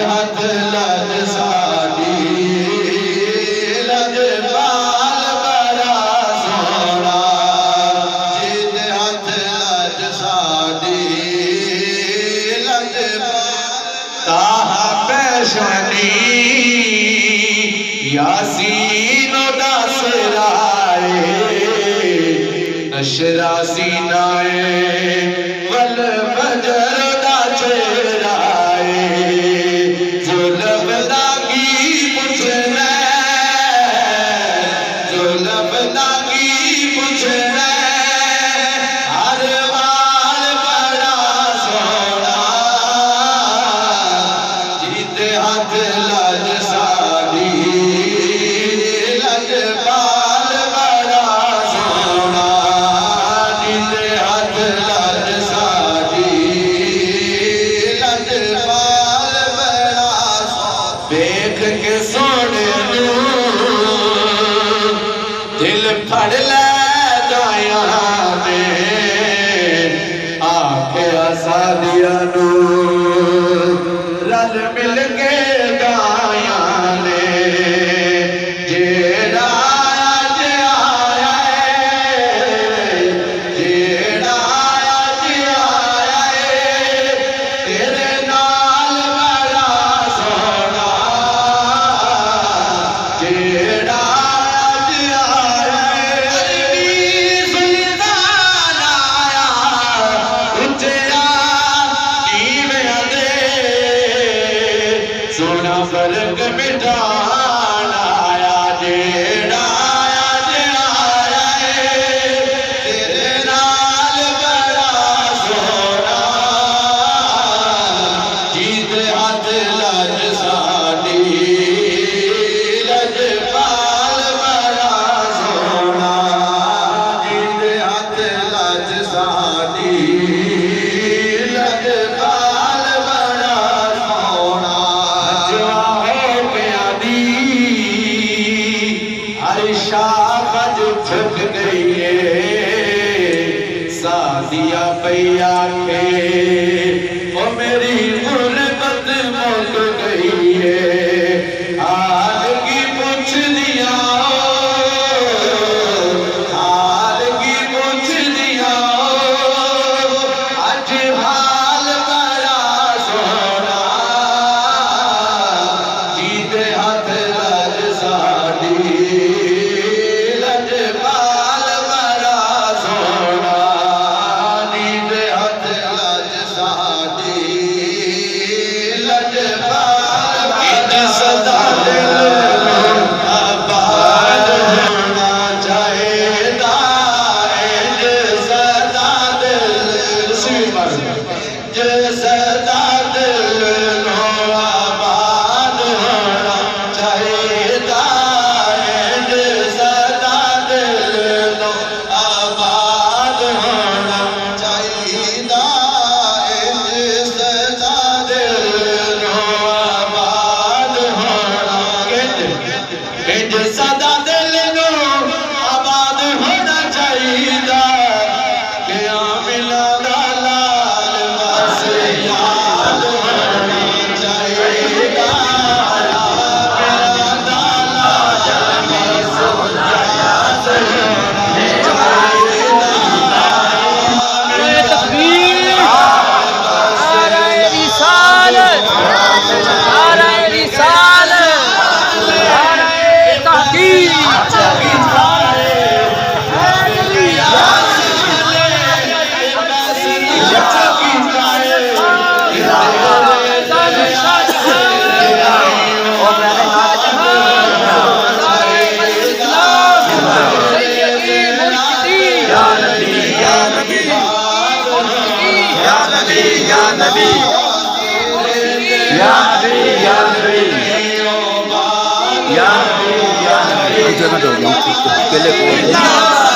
हाथ लज साडी लजपाल बड़ा सोना जिद हाथ लज साडी ताहा पैशनी यासीन दासराए नशरा सीनाए वल बजर दा चेराए जुल्फ दागी पुछना जुल्फ दागी पुछना हर बाल बड़ा सोना जिद हाथ लज साडी लजपाल बड़ा सोना जिद हाथ लज साडी लजपाल बड़ा देख के सोने दिल फड़ ले जाया ने आख्या सादिया नू रल मिल के गाया ने जेड़ा अज आया जेड़ा अज आया तेरे नाल बड़ा सोना जेड़ा अज आया सुल्तान आया उच्चा नीवें दे सोना फर्क मिटान आया जेड़ा अज आया तेरे नाल बड़ा सोना जीत हाथ लज साडी लजपाल बड़ा सोना जीत हाथ लज साडी लजपाल बड़ा सोना जवा हो गया दी हर शाख झुक गई है सादिया पैया के ओ मेरी गुरबत मुक गई है हाल की पूछ दिया हाल की पूछ दिया अज हाल बड़ा सोना जीत हाथ लज साडी लजपाल बड़ा सोना जीत हाथ लज साडी लजपाल बड़ा सदा दिल आबाद होना चाहिदा इंज सदा दिल सदा दिल नो आबाद होना चाहिदा इंज सदा दिल नो आबाद होना चाहिदा इंज सदा दिल नो आबाद होना इंज सदा दिल नो आबाद होना चाहिदा कि आमिना दा लाल बस याद होना चाहिदा आमिना दा लाल बस याद होना चाहिदा तकबीर नारे रिसालत नारे रिसालत नारे तहकीक Jangan dong, yang pele